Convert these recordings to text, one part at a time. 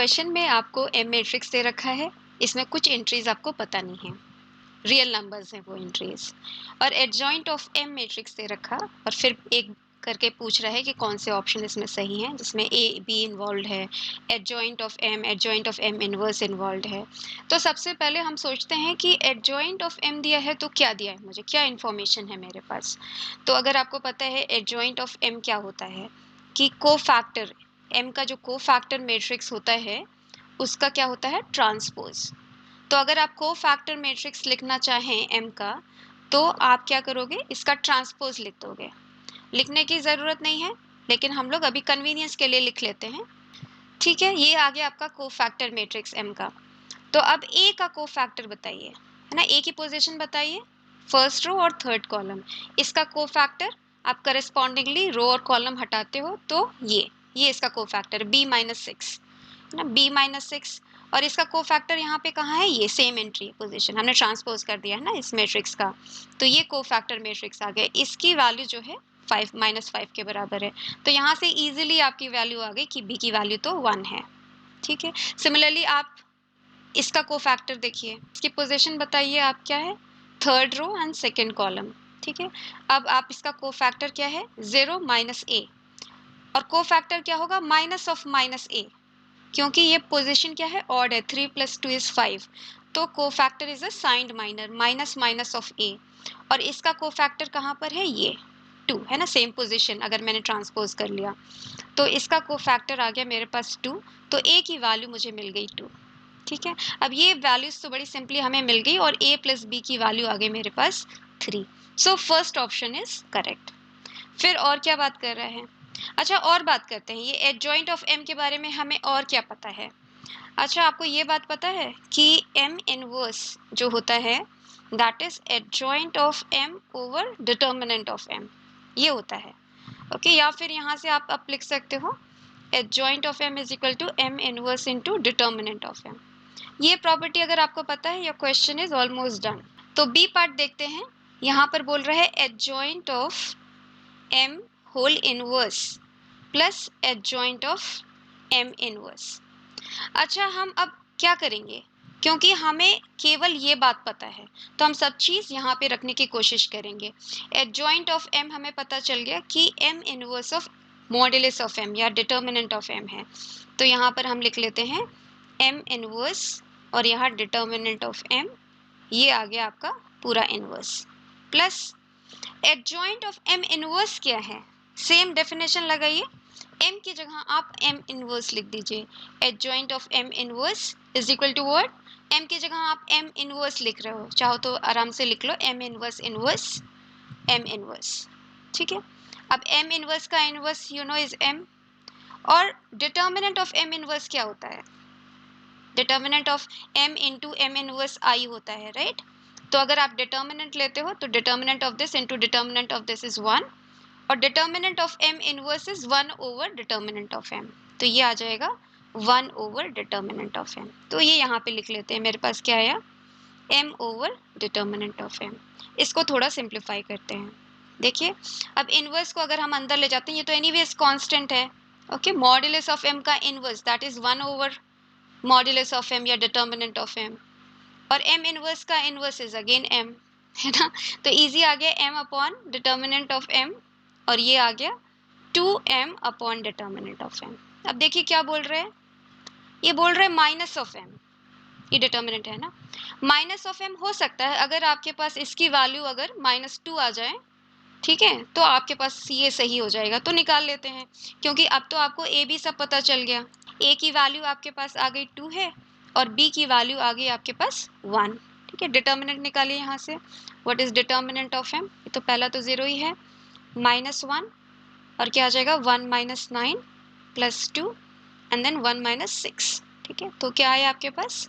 Question में आपको M matrix दे रखा है। इसमें कुछ एंट्रीज आपको पता नहीं है, रियल नंबर्स हैं वो एंट्रीज, और एडजॉइंट ऑफ एम मैट्रिक्स दे रखा और फिर एक करके पूछ रहा है कि कौन से ऑप्शन इसमें सही हैं, जिसमें ए बी इन्वॉल्व है, adjoint of M inverse involve है। तो सबसे पहले हम सोचते हैं कि एडजॉइंट ऑफ एम दिया है तो क्या दिया है, मुझे क्या इन्फॉर्मेशन है मेरे पास। तो अगर आपको पता है एडजॉइंट ऑफ एम क्या होता है कि को फैक्टर एम का जो को फैक्टर मैट्रिक्स होता है उसका क्या होता है, ट्रांसपोज। तो अगर आप को फैक्टर मैट्रिक्स लिखना चाहें एम का तो आप क्या करोगे, इसका ट्रांसपोज लिख दोगे। लिखने की ज़रूरत नहीं है, लेकिन हम लोग अभी कन्वीनियंस के लिए लिख लेते हैं। ठीक है, ये आ गया आपका को फैक्टर मैट्रिक्स एम का। तो अब ए का को फैक्टर बताइए, है ना, ए की पोजीशन बताइए, फर्स्ट रो और थर्ड कॉलम। इसका को फैक्टर आप करस्पॉन्डिंगली रो और कॉलम हटाते हो तो ये इसका को फैक्टर b-6, है ना, b-6। और इसका को फैक्टर यहाँ पे कहाँ है, ये सेम एंट्री पोजीशन हमने ट्रांसपोज कर दिया है ना इस मैट्रिक्स का। तो ये को फैक्टर मैट्रिक्स आ गया, इसकी वैल्यू जो है 5 के बराबर है। तो यहाँ से इजीली आपकी वैल्यू आ गई कि b की वैल्यू तो 1 है। ठीक है, सिमिलरली आप इसका को फैक्टर देखिए, इसकी पोजीशन बताइए आप क्या है, third row and second column. ठीक है, अब आप इसका को फैक्टर क्या है, 0 - a, और को फैक्टर क्या होगा, -(-a), क्योंकि ये पोजीशन क्या है, ऑड है, 3 + 2 = 5। तो को factor is a signed minor, -(-a), और इसका को फैक्टर कहाँ पर है, ये 2 है ना, सेम पोजीशन अगर मैंने ट्रांसपोज कर लिया तो इसका को फैक्टर आ गया मेरे पास 2। तो a की वैल्यू मुझे मिल गई 2। ठीक है, अब ये वैल्यूज तो बड़ी सिंपली हमें मिल गई और a + b की वैल्यू आ गई मेरे पास 3। So first option is correct. फिर और क्या बात कर रहे हैं, अच्छा और बात करते हैं, ये एडजॉइंट ऑफ m के बारे में हमें और क्या पता है। अच्छा, आपको ये बात पता है कि m इनवर्स जो होता है that is adjoint of m over determinant of m, ये होता है। ओके, या फिर यहाँ से आप लिख सकते हो adjoint of m is equal to m inverse into determinant of m। ये प्रॉपर्टी अगर आपको पता है, your question is almost done. तो बी पार्ट देखते हैं, यहाँ पर बोल रहा है adjoint of m whole inverse plus adjoint of m inverse. अच्छा, हम अब क्या करेंगे, क्योंकि हमें केवल ये बात पता है तो हम सब चीज़ यहाँ पे रखने की कोशिश करेंगे। एडजॉइंट ऑफ m हमें पता चल गया कि m inverse of modulus of m या डिटर्मिनेंट ऑफ m है। तो यहाँ पर हम लिख लेते हैं m इनवर्स और यहाँ डिटर्मिनेंट ऑफ m, ये आ गया आपका पूरा inverse, plus adjoint of m inverse क्या है, सेम डेफिनेशन लगाइए, m की जगह आप m इनवर्स लिख दीजिए। Adjoint of m inverse is equal to what, m की जगह आप m इनवर्स लिख रहे हो, चाहो तो आराम से लिख लो m inverse inverse m inverse. ठीक है, अब m इनवर्स का inverse you know is m, और डिटर्मिनेंट ऑफ m इनवर्स क्या होता है, determinant of m into m inverse i होता है, राइट। तो अगर आप डिटर्मिनेंट लेते हो तो determinant of this into determinant of this is 1, और determinant of m inverse is 1 over determinant of m। तो ये आ जाएगा 1 ओवर डिटर्मिनेंट ऑफ m। तो ये यहाँ पे लिख लेते हैं, मेरे पास क्या आया, m over determinant of m। इसको थोड़ा सिंप्लीफाई करते हैं, देखिए अब इनवर्स को अगर हम अंदर ले जाते हैं, ये तो एनीवेज कांस्टेंट है। ओके, मॉड्यूलस ऑफ m का inverse that is 1 over modulus of m या डिटर्मिनेंट ऑफ m, और m इनवर्स का इनवर्स इज अगेन m, है ना। तो इजी आ गया m upon determinant of m, और ये आ गया 2m upon determinant of m। अब देखिए क्या बोल रहे हैं, ये बोल रहे हैं माइनस ऑफ m, ये डिटर्मिनेंट है ना, माइनस ऑफ m हो सकता है अगर आपके पास इसकी वैल्यू अगर -2 आ जाए, ठीक है, तो आपके पास ये सही हो जाएगा, तो निकाल लेते हैं, क्योंकि अब तो आपको a b सब पता चल गया। a की वैल्यू आपके पास आ गई 2 है और b की वैल्यू आ गई आपके पास 1। ठीक है, डिटर्मिनेंट निकालिए यहाँ से, what is determinant of m, ये तो पहला तो 0 ही है, -1 और क्या आ जाएगा 1 - 9 + 2 एंड देन 1 - 6। ठीक है, तो क्या आया आपके पास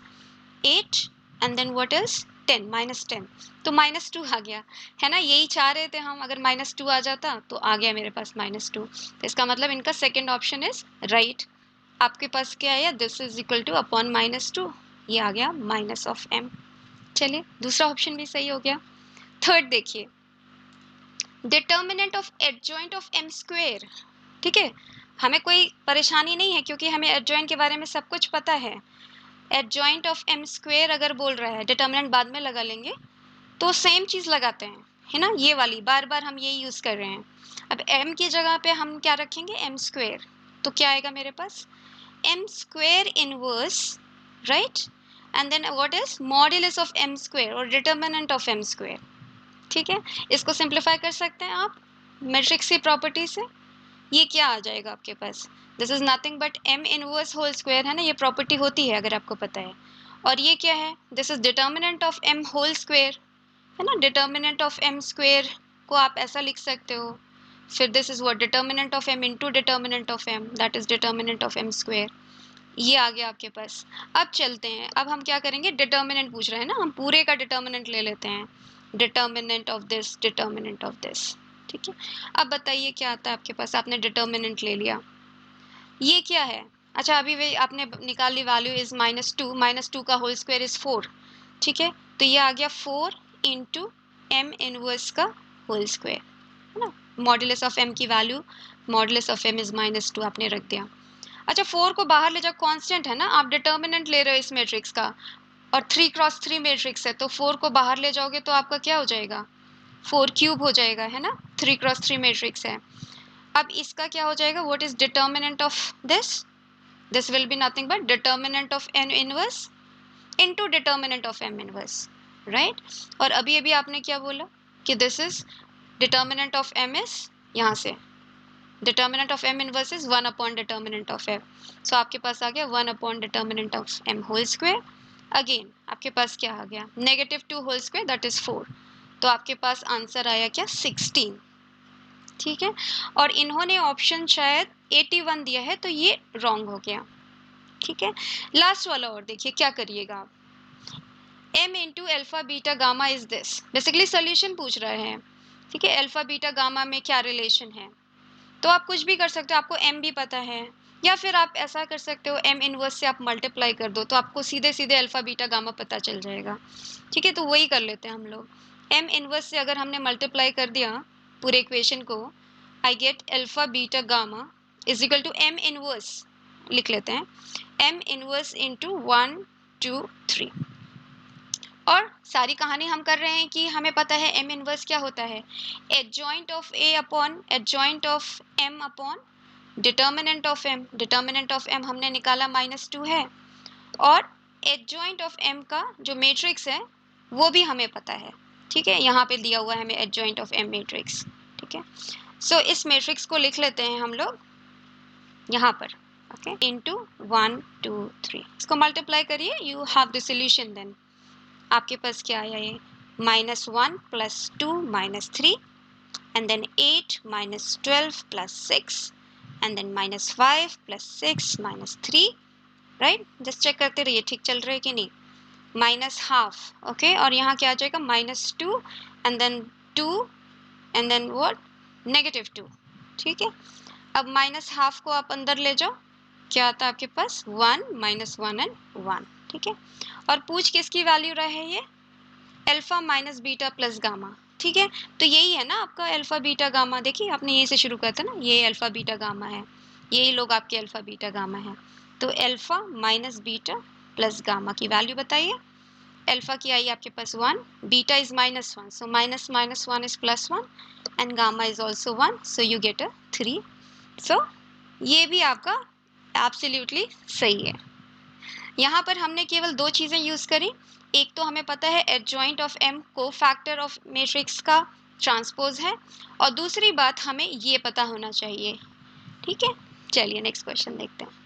8 एंड देन व्हाट इज 10 -10, तो -2 आ गया, है ना। यही चाह रहे थे हम, अगर -2 आ जाता तो आ गया मेरे पास -2। तो इसका मतलब इनका सेकेंड ऑप्शन इज राइट। आपके पास क्या आया, this is equal two upon -2, ये आ गया माइनस ऑफ m। चलिए दूसरा ऑप्शन भी सही हो गया। थर्ड देखिए, determinant of adjoint of m square. ठीक है, हमें कोई परेशानी नहीं है क्योंकि हमें एडजॉइंट के बारे में सब कुछ पता है। एडजॉइंट ऑफ एम स्क्वेयर अगर बोल रहा है, डिटर्मिनेंट बाद में लगा लेंगे, तो सेम चीज़ लगाते हैं, है ना, ये वाली बार बार हम ये यूज़ कर रहे हैं। अब m की जगह पे हम क्या रखेंगे, एम स्क्वेयर, तो क्या आएगा मेरे पास, M square inverse, right, and then what is modulus of M square और डिटर्मिनेंट ऑफ एम स्क्वेयर। ठीक है, इसको सिंप्लीफाई कर सकते हैं आप मैट्रिक्स की प्रॉपर्टी से। ये क्या आ जाएगा आपके पास, this is nothing but M inverse whole square, है ना, ये प्रॉपर्टी होती है अगर आपको पता है। और ये क्या है, this is determinant of M whole square, है ना, डिटर्मिनेंट ऑफ एम स्क्वायर को आप ऐसा लिख सकते हो। फिर this is what determinant of M into determinant of M, that is determinant of M square. ये आ गया आपके पास। अब चलते हैं, अब हम क्या करेंगे, डिटर्मिनेंट पूछ रहे हैं ना, हम पूरे का डिटर्मिनेंट ले लेते हैं, determinant of this, determinant of this. ठीक है, अब बताइए क्या आता है आपके पास, आपने डिटर्मिनेंट ले लिया, ये क्या है, अच्छा अभी वे आपने निकाल ली, वैल्यू इज -2 का होल स्क्वायर इज 4। ठीक है, तो ये आ गया 4 इंटू एम इनवर्स का होल स्क्वायर, है ना, मॉड्यूलस ऑफ एम की value, modulus of M is -2 आपने रख दिया। अच्छा 4 को बाहर ले जाओ, कांस्टेंट है ना, आप डिटर्मिनेंट ले रहे हो इस मैट्रिक्स का, और 3x3 मैट्रिक्स है, तो 4 को बाहर ले जाओगे तो आपका क्या हो जाएगा, 4 क्यूब हो जाएगा, है ना, 3x3 मैट्रिक्स है। अब इसका क्या हो जाएगा, what is determinant of this will be nothing but determinant of N inverse into determinant of M inverse, right. और अभी अभी आपने क्या बोला कि this is determinant of M is, यहाँ से determinant of M inverse is 1 upon determinant of M, so आपके पास आ गया 1 upon determinant of M whole square. Again आपके पास क्या आ गया, -2 होल स्क्वायर, दैट इज 4, तो आपके पास आंसर आया क्या, 16। ठीक है, और इन्होंने ऑप्शन शायद 81 दिया है, तो ये रॉन्ग हो गया। ठीक है, लास्ट वाला और देखिए क्या करिएगा आप, m into alpha beta gamma is this, basically solution पूछ रहे हैं। ठीक है, अल्फा बीटा गामा में क्या रिलेशन है, तो आप कुछ भी कर सकते हो, आपको m भी पता है, या फिर आप ऐसा कर सकते हो m इनवर्स से आप मल्टीप्लाई कर दो, तो आपको सीधे सीधे अल्फा बीटा गामा पता चल जाएगा। ठीक है, तो वही कर लेते हैं हम लोग, m इनवर्स से अगर हमने मल्टीप्लाई कर दिया पूरे इक्वेशन को, I get alpha beta gamma is equal to m inverse, लिख लेते हैं m इनवर्स इंटू 1 2 3। और सारी कहानी हम कर रहे हैं कि हमें पता है m इनवर्स क्या होता है, adjoint of a upon adjoint of m upon determinant of m, determinant of m हमने निकाला -2 है, और एडजॉइंट ऑफ m का जो मैट्रिक्स है वो भी हमें पता है। ठीक है, यहाँ पे दिया हुआ है हमें एडजॉइंट ऑफ m मैट्रिक्स। ठीक है, सो इस मैट्रिक्स को लिख लेते हैं हम लोग यहाँ पर, ओके, इंटू 1 2 3, इसको मल्टीप्लाई करिए, you have the solution. Then आपके पास क्या आया, ये -1 + 2 -3, and then 8 - 12 + 6, and then -5 + 6 - 3, right, just check करते रहिए ठीक चल रहा है कि नहीं, -½ ओके, और यहाँ क्या आ जाएगा, -2 and then 2 and then what, -2। ठीक है, अब -½ को आप अंदर ले जाओ, क्या आता है आपके पास, 1 - 1 and 1। ठीक है, और पूछ किसकी वैल्यू रहा है, ये alpha minus beta plus gamma. ठीक है, तो यही है ना आपका अल्फा बीटा गामा, देखिए आपने यही से शुरू किया था ना, ये अल्फा बीटा गामा है, यही लोग आपके अल्फा बीटा गामा है। तो alpha minus beta plus gamma की वैल्यू बताइए, अल्फा की आई आपके पास 1, beta is -1, so -1 is +1 and gamma is also 1, so you get a 3। सो ये भी आपका एब्सोल्युटली सही है। यहाँ पर हमने केवल 2 चीज़ें यूज़ करी, एक तो हमें पता है एडजॉइंट ऑफ m को फैक्टर ऑफ मैट्रिक्स का ट्रांसपोज है, और दूसरी बात हमें ये पता होना चाहिए। ठीक है, चलिए नेक्स्ट क्वेश्चन देखते हैं।